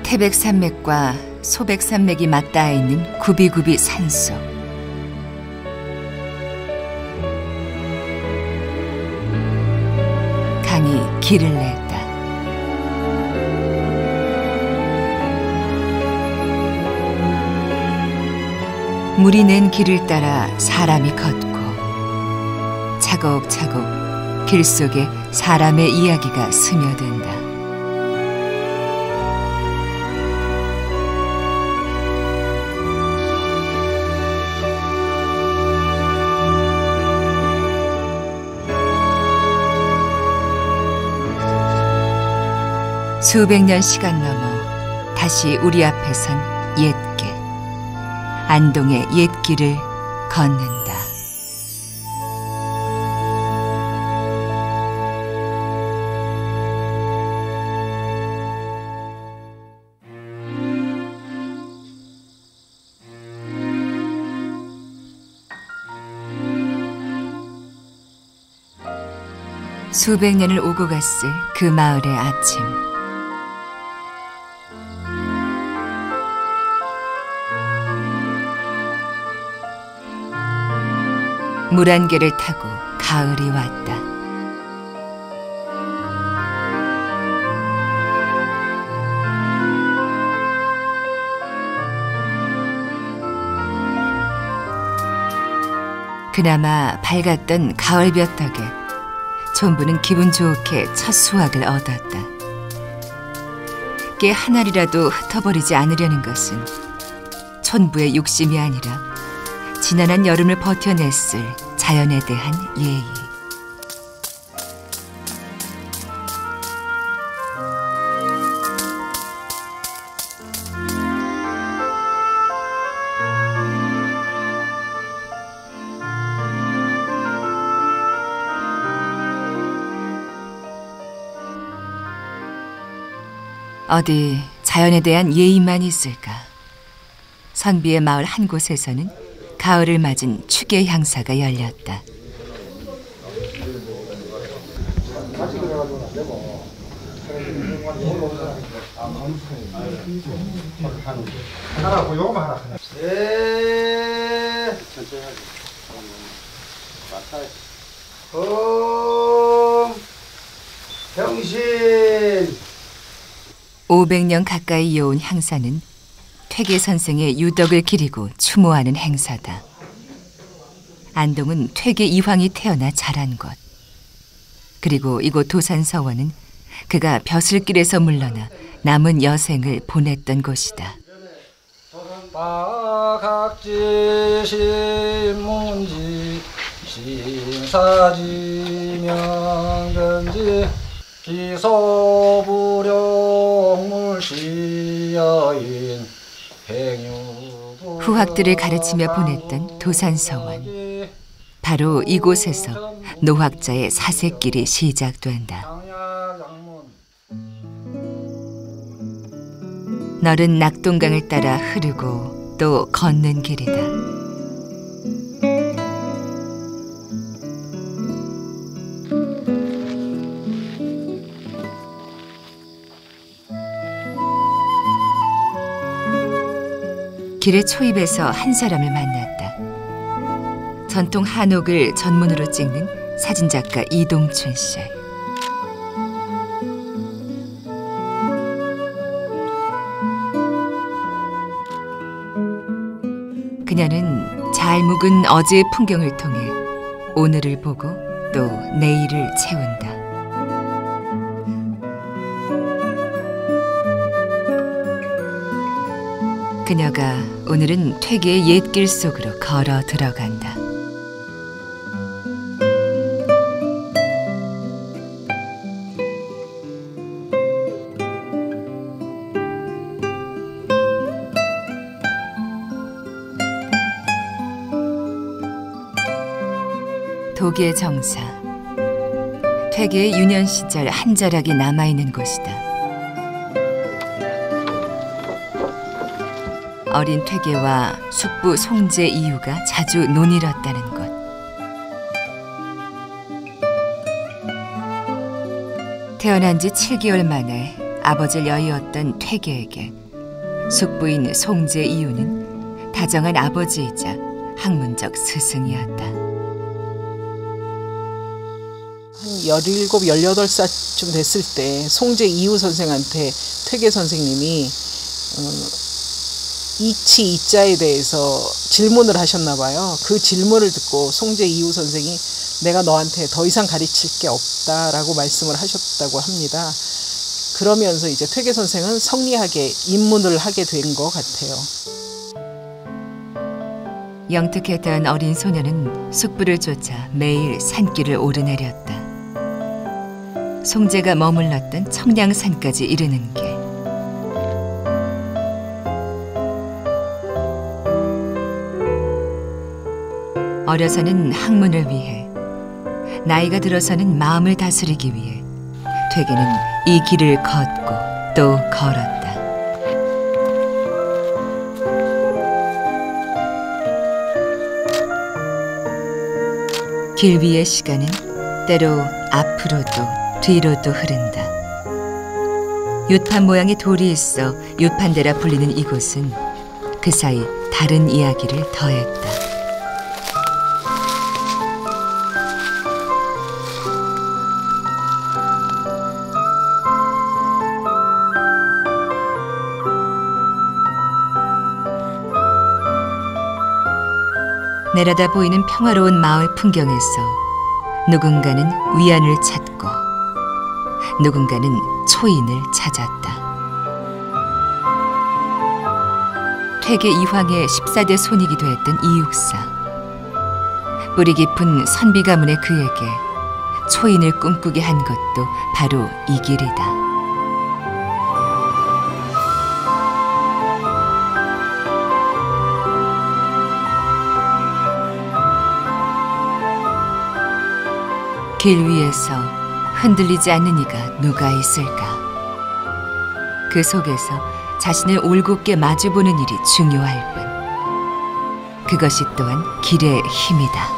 태백산맥과 소백산맥이 맞닿아 있는 구비구비 산속. 강이 길을 냈다. 물이 낸 길을 따라 사람이 걷고 차곡차곡 길 속에 사람의 이야기가 스며든다. 수백 년 시간 넘어 다시 우리 앞에 선 옛길, 안동의 옛길을 걷는다. 수백 년을 오고 갔을 그 마을의 아침. 물안개를 타고 가을이 왔다. 그나마 밝았던 가을 볕덕에 촌부는 기분 좋게 첫 수확을 얻었다. 깨 한 알이라도 흩어버리지 않으려는 것은 촌부의 욕심이 아니라 지난한 여름을 버텨냈을 자연에 대한 예의. 어디 자연에 대한 예의만 있을까? 선비의 마을 한 곳에서는 가을을 맞은 축의 향사가 열렸다. 병신 500년 가까이 이어온 향사는 퇴계 선생의 유덕을 기리고 추모하는 행사다. 안동은 퇴계 이황이 태어나 자란 곳. 그리고 이곳 도산서원은 그가 벼슬길에서 물러나 남은 여생을 보냈던 곳이다. 박학지 신문지 신사지 명견지 기소부령물시여인 후학들을 가르치며 보냈던 도산서원. 바로 이곳에서 노학자의 사색길이 시작된다. 너른 낙동강을 따라 흐르고 또 걷는 길이다. 길의 초입에서 한 사람을 만났다. 전통 한옥을 전문으로 찍는 사진작가 이동춘 씨. 그녀는 잘 묵은 어제의 풍경을 통해 오늘을 보고 또 내일을 채운다. 그녀가 오늘은 퇴계의 옛길 속으로 걸어 들어간다. 독의 정사, 퇴계의 유년 시절 한 자락이 남아있는 곳이다. 어린 퇴계와 숙부 송제 이유가 자주 논의렀다는 것. 태어난 지 7개월 만에 아버지를 여의었던 퇴계에게 숙부인 송제 이유는 다정한 아버지이자 학문적 스승이었다. 한 17, 18살쯤 됐을 때 송제 이유 선생한테 퇴계 선생님이 이치 이자에 대해서 질문을 하셨나 봐요. 그 질문을 듣고 송제 이유 선생이 내가 너한테 더 이상 가르칠 게 없다라고 말씀을 하셨다고 합니다. 그러면서 이제 퇴계 선생은 성리학에 입문을 하게 된 것 같아요. 영특했던 어린 소녀는 숙부를 쫓아 매일 산길을 오르내렸다. 송제가 머물렀던 청량산까지 이르는 길. 어려서는 학문을 위해, 나이가 들어서는 마음을 다스리기 위해 퇴계는 이 길을 걷고 또 걸었다. 길 위의 시간은 때로 앞으로도 뒤로도 흐른다. 윷판 모양의 돌이 있어 윷판대라 불리는 이곳은 그 사이 다른 이야기를 더했다. 내려다 보이는 평화로운 마을 풍경에서 누군가는 위안을 찾고 누군가는 초인을 찾았다. 퇴계 이황의 14대 손이기도 했던 이육사. 뿌리 깊은 선비 가문의 그에게 초인을 꿈꾸게 한 것도 바로 이 길이다. 길 위에서 흔들리지 않는 이가 누가 있을까? 그 속에서 자신을 올곧게 마주보는 일이 중요할 뿐. 그것이 또한 길의 힘이다.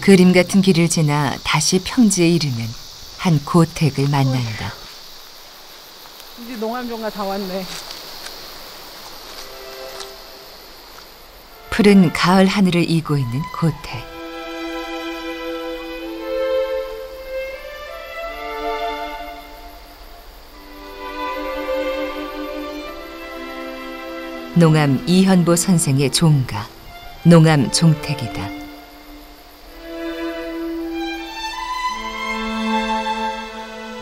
그림 같은 길을 지나 다시 평지에 이르면 한 고택을 만난다. 이제 농암종가 다 왔네. 푸른 가을 하늘을 이고 있는 고택. 농암 이현보 선생의 종가, 농암 종택이다.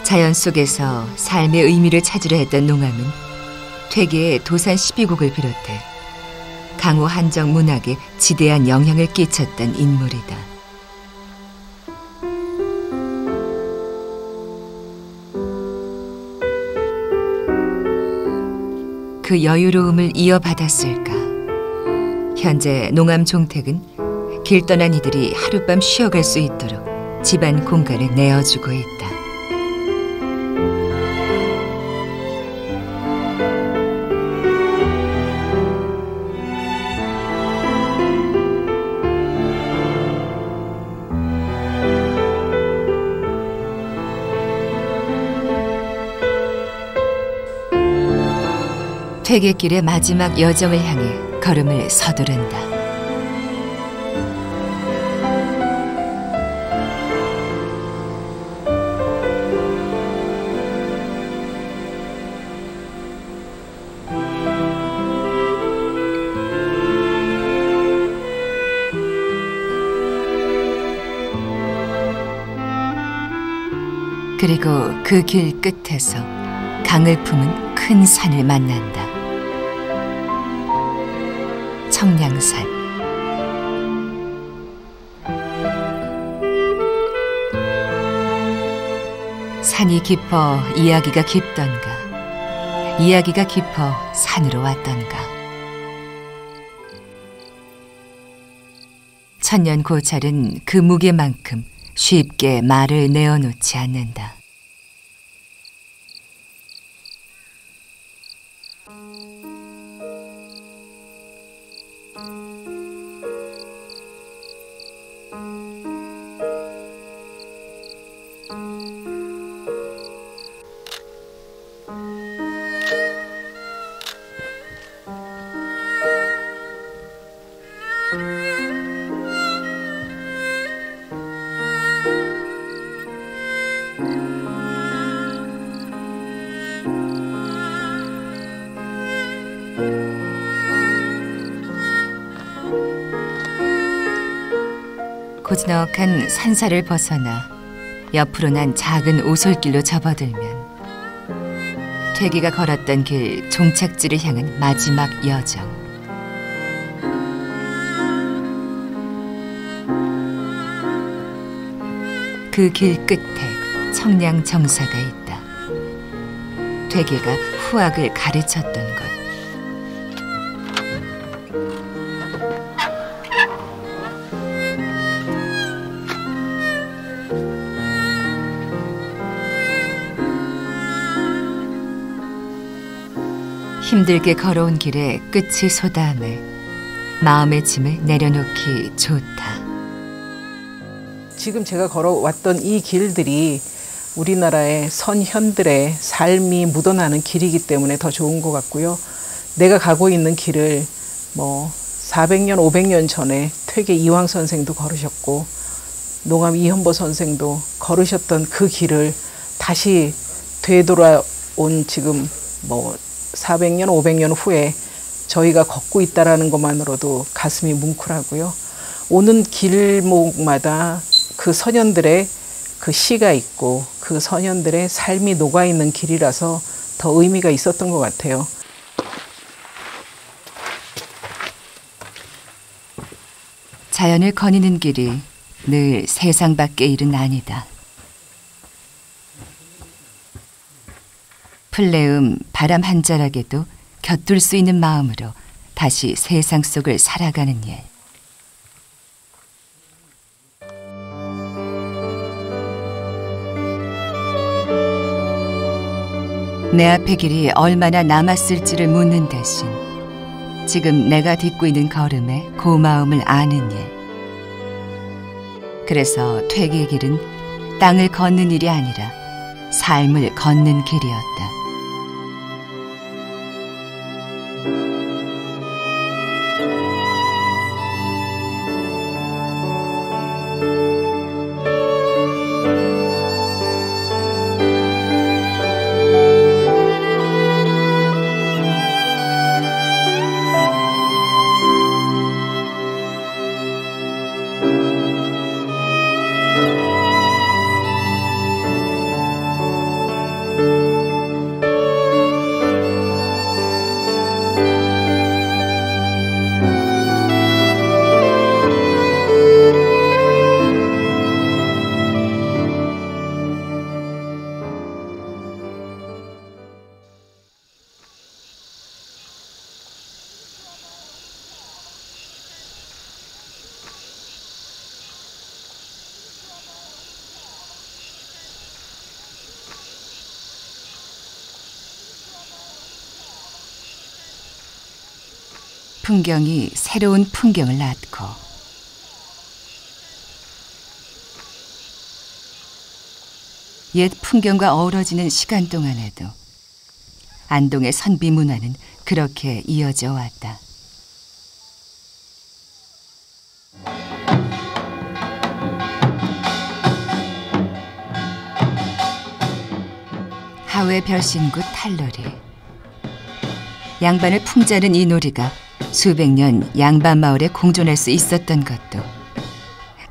자연 속에서 삶의 의미를 찾으려 했던 농암은 퇴계의 도산 12곡을 비롯해 강호 한정 문학에 지대한 영향을 끼쳤던 인물이다. 그 여유로움을 이어받았을까? 현재 농암 종택은 길 떠난 이들이 하룻밤 쉬어갈 수 있도록 집안 공간을 내어주고 있다. 퇴계길의 마지막 여정을 향해 걸음을 서두른다. 그리고 그 길 끝에서 강을 품은 큰 산을 만난다. 청량산. 산이 깊어 이야기가 깊던가, 이야기가 깊어 산으로 왔던가. 천년 고찰은 그 무게만큼 쉽게 말을 내어놓지 않는다. 고즈넉한 산사를 벗어나 옆으로 난 작은 오솔길로 접어들면 퇴계가 걸었던 길 종착지를 향한 마지막 여정. 그 길 끝에 청량 정사가 있다. 퇴계가 후학을 가르쳤던 것. 힘들게 걸어온 길에 끝이 솟아매 마음의 짐을 내려놓기 좋다. 지금 제가 걸어왔던 이 길들이 우리나라의 선현들의 삶이 묻어나는 길이기 때문에 더 좋은 것 같고요. 내가 가고 있는 길을 400년, 500년 전에 퇴계 이황 선생도 걸으셨고 농암 이현보 선생도 걸으셨던 그 길을 다시 되돌아온 지금 400년, 500년 후에 저희가 걷고 있다는 것만으로도 가슴이 뭉클하고요. 오는 길목마다 그 선현들의 그 시가 있고 그 선현들의 삶이 녹아있는 길이라서 더 의미가 있었던 것 같아요. 자연을 거니는 길이 늘 세상 밖의 일은 아니다. 풀내음 바람 한 자락에도 곁둘 수 있는 마음으로 다시 세상 속을 살아가는 일. 내 앞의 길이 얼마나 남았을지를 묻는 대신 지금 내가 딛고 있는 걸음에 고마움을 아는 일. 그래서 퇴계의 길은 땅을 걷는 일이 아니라 삶을 걷는 길이었다. 풍경이 새로운 풍경을 낳고 옛 풍경과 어우러지는 시간 동안에도 안동의 선비 문화는 그렇게 이어져 왔다. 하회 별신구 탈놀이. 양반을 풍자는 이 놀이가 수백 년 양반 마을에 공존할 수 있었던 것도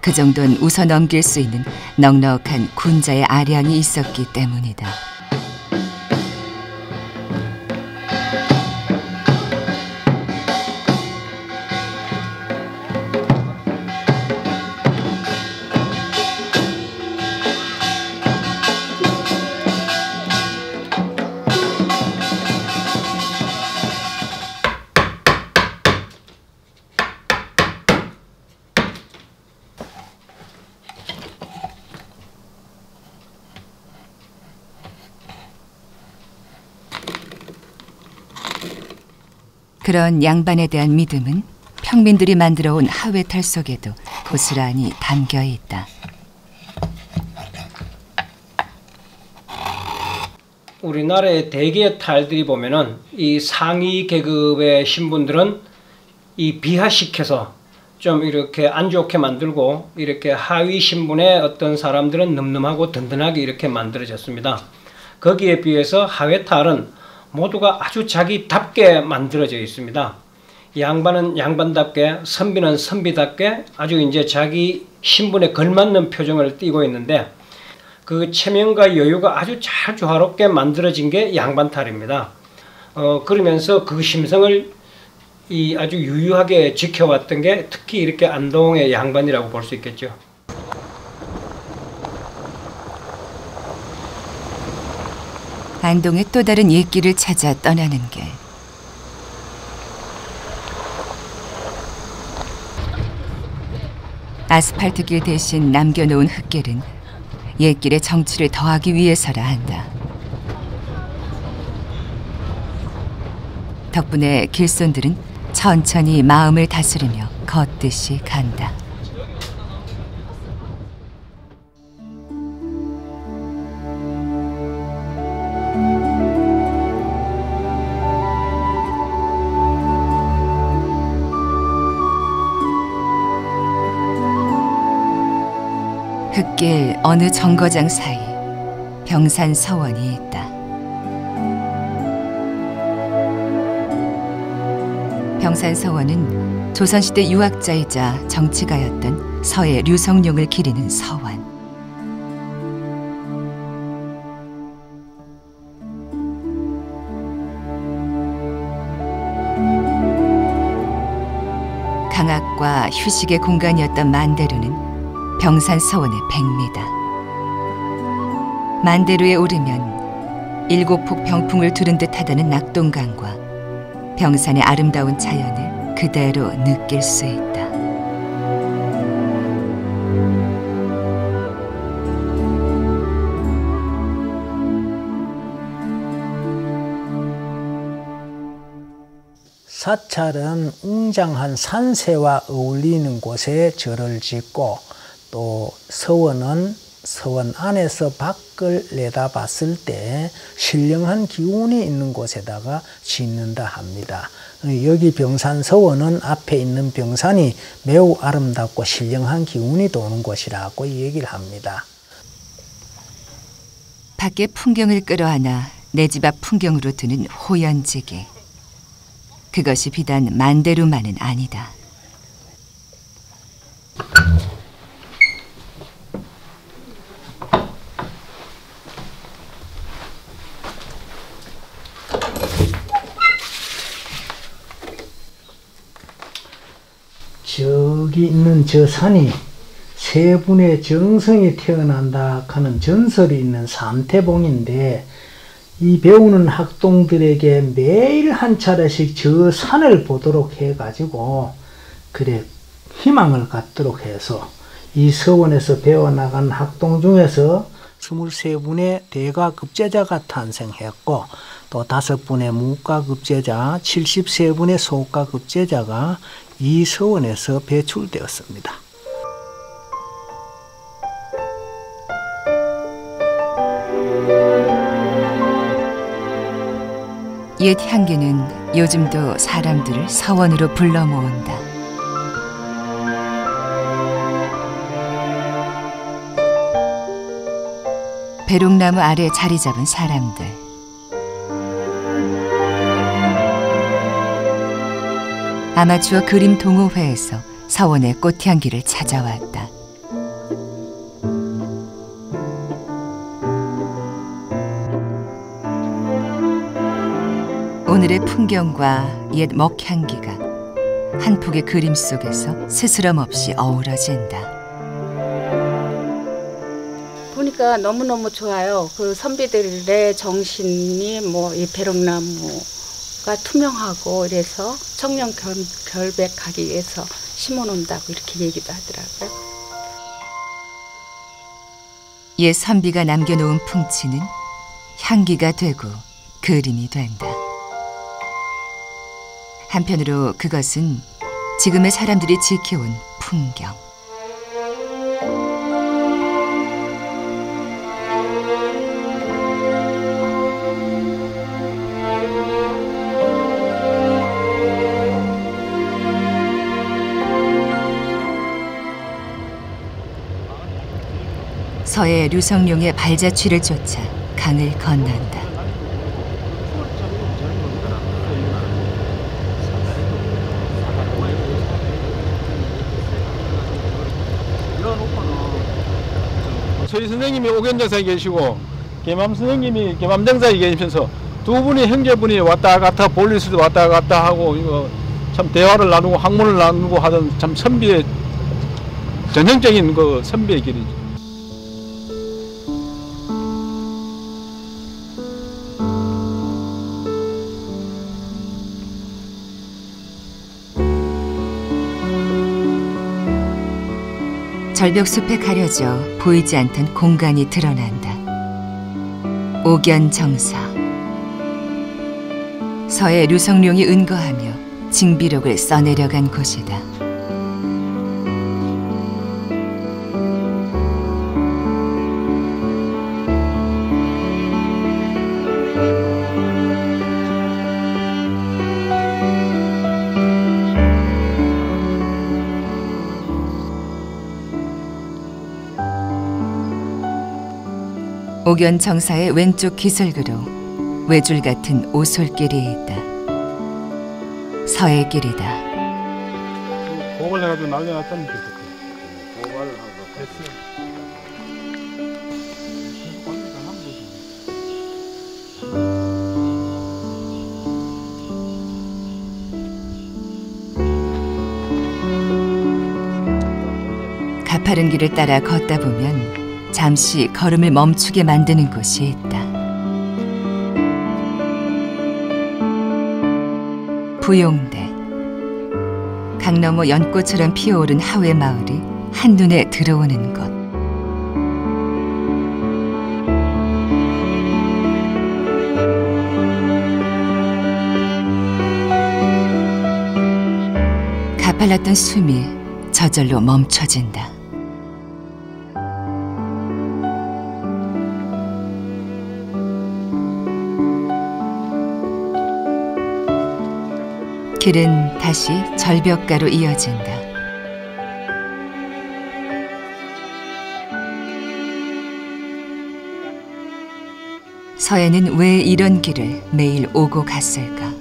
그 정도는 웃어 넘길 수 있는 넉넉한 군자의 아량이 있었기 때문이다. 그런 양반에 대한 믿음은 평민들이 만들어온 하회탈 속에도 고스란히 담겨 있다. 우리나라의 대개 탈들이 보면은 이 상위 계급의 신분들은 이 비하시켜서 좀 이렇게 안 좋게 만들고 이렇게 하위 신분의 어떤 사람들은 늠름하고 든든하게 이렇게 만들어졌습니다. 거기에 비해서 하회탈은 모두가 아주 자기답게 만들어져 있습니다. 양반은 양반답게, 선비는 선비답게 아주 이제 자기 신분에 걸맞는 표정을 띠고 있는데 그 체면과 여유가 아주 잘 조화롭게 만들어진 게 양반탈입니다. 그러면서 그 심성을 이 아주 유유하게 지켜왔던 게 특히 이렇게 안동의 양반이라고 볼 수 있겠죠. 안동의 또 다른 옛길을 찾아 떠나는 길. 아스팔트 길 대신 남겨놓은 흙길은 옛길의 정취를 더하기 위해서라 한다. 덕분에 길손들은 천천히 마음을 다스리며 걷듯이 간다. 흙길 어느 정거장 사이 병산 서원이 있다. 병산 서원은 조선시대 유학자이자 정치가였던 서해 류성룡을 기리는 서원. 강학과 휴식의 공간이었던 만대루는 병산 서원의 백미다. 만대루에 오르면 일곱폭 병풍을 두른 듯하다는 낙동강과 병산의 아름다운 자연을 그대로 느낄 수 있다. 사찰은 웅장한 산세와 어울리는 곳에 절을 짓고 또 서원은 서원 안에서 밖을 내다봤을 때 신령한 기운이 있는 곳에다가 짓는다 합니다. 여기 병산 서원은 앞에 있는 병산이 매우 아름답고 신령한 기운이 도는 곳이라고 얘기를 합니다. 밖의 풍경을 끌어안아 내 집 앞 풍경으로 드는 호연지기. 그것이 비단 만대루만은 아니다. 저기 있는 저 산이 세 분의 정성이 태어난다 하는 전설이 있는 삼태봉인데 이 배우는 학동들에게 매일 한 차례씩 저 산을 보도록 해가지고 그래 희망을 갖도록 해서 이 서원에서 배워나간 학동 중에서 23분의 대가급제자가 탄생했고 또 5분의 무가급제자, 73분의 소가급제자가 이 서원에서 배출되었습니다. 옛 향기는 요즘도 사람들을 서원으로 불러 모은다. 배롱나무 아래 자리 잡은 사람들. 아마추어 그림 동호회에서 서원의 꽃향기를 찾아왔다. 오늘의 풍경과 옛 먹향기가 한 폭의 그림 속에서 스스럼 없이 어우러진다. 보니까 너무너무 좋아요. 그 선비들의 정신이 뭐 이 배롱나무가 투명하고 이래서 청년 결백하기 위해서 심어놓는다고 이렇게 얘기도 하더라고요. 옛 선비가 남겨놓은 풍치는 향기가 되고 그림이 된다. 한편으로 그것은 지금의 사람들이 지켜온 풍경. 서해 류성룡의 발자취를 쫓아 강을 건넌다. 서희 선생님이 옥연정사에 계시고 계맘 선생님이 계맘정사에 계시면서 두 분이 형제분이 왔다 갔다 볼리스도 왔다 갔다 하고 이거 참 대화를 나누고 학문을 나누고 하던 참 선비의 전형적인 그 선비의 길이죠. 절벽숲에 가려져 보이지 않던 공간이 드러난다. 옥연정사. 서해 류성룡이 은거하며 징비록을 써내려간 곳이다. 옥연정사의 왼쪽 기슭으로 외줄 같은 오솔길이 있다. 서해길이다. 고발해가지고 날려놨다는 게 고발을 하고 됐어. 가파른 길을 따라 걷다 보면 잠시 걸음을 멈추게 만드는 곳이 있다. 부용대. 강 너머 연꽃처럼 피어오른 하회 마을이 한눈에 들어오는 곳. 가팔랐던 숨이 저절로 멈춰진다. 길은 다시 절벽가로 이어진다. 서해는 왜 이런 길을 매일 오고 갔을까?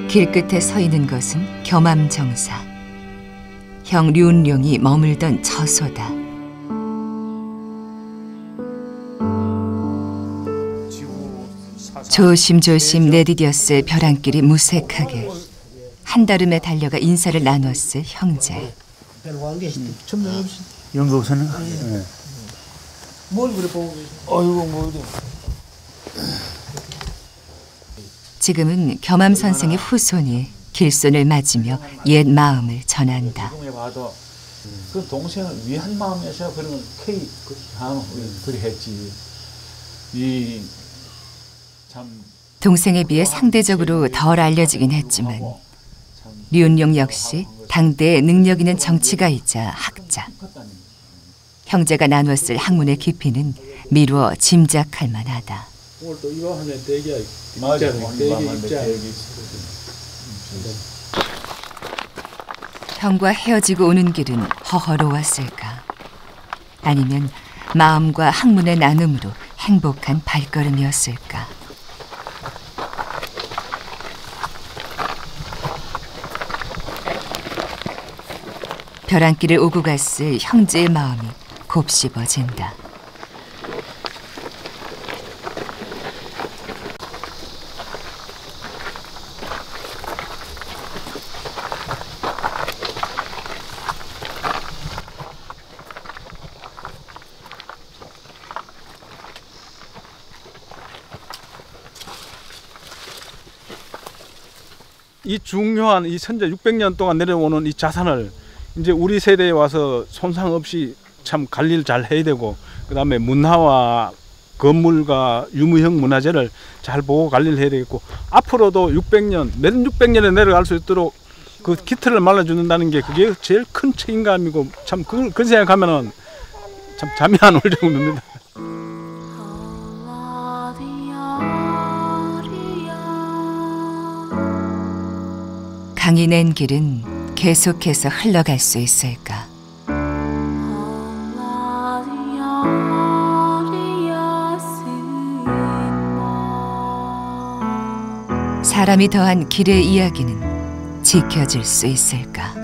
길 끝에 서 있는 것은 겸암정사. 형 류은룡이 머물던 처소다. 조심조심 내디뎠을 벼랑길이 무색하게 한달음에 달려가 인사를 나눴을 형제. 영국서는 뭘 그래 보고 계세요? 어이구 뭐 지금은 겸암 선생의 후손이 길손을 맞으며 옛 마음을 전한다. 봐도 그 동생을 위한 마음에서 그런 걸 K 그리 했지. 동생에 비해 상대적으로 덜 알려지긴 했지만 류은룡 역시 당대의 능력 있는 정치가이자 학자. 형제가 나눴을 학문의 깊이는 미루어 짐작할 만하다. 오늘 또 이거 하면 대기 형과 헤어지고 오는 길은 허허로웠을까? 아니면 마음과 학문의 나눔으로 행복한 발걸음이었을까? 벼랑길을 오고 갔을 형제의 마음이 곱씹어진다. 이 중요한 이 선제 600년 동안 내려오는 이 자산을 이제 우리 세대에 와서 손상 없이 참 관리를 잘 해야 되고, 그다음에 문화와 건물과 유무형 문화재를 잘 보고 관리를 해야 되겠고, 앞으로도 600년, 내년 600년에 내려갈 수 있도록 그 기틀을 말라준다는 게 그게 제일 큰 책임감이고, 참 그걸 생각하면은 참 잠이 안 올 정도입니다. 강이 낸 길은 계속해서 흘러갈 수 있을까? 사람이 더한 길의 이야기는 지켜질 수 있을까?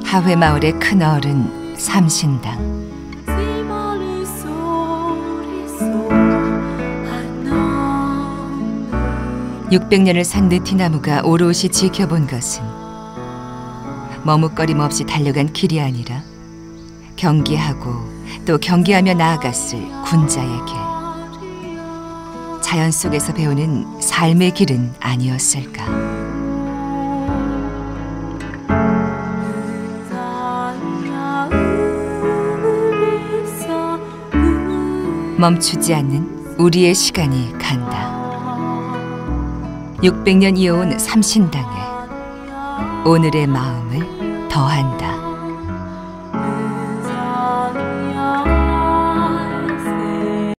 하회마을의 큰 어른 삼신당. 600년을 산 느티나무가 오롯이 지켜본 것은 머뭇거림 없이 달려간 길이 아니라 경계하고 또 경계하며 나아갔을 군자의 길. 자연 속에서 배우는 삶의 길은 아니었을까? 멈추지 않는 우리의 시간이 간다. 600년 이어온 삼신당에 오늘의 마음을 더한다.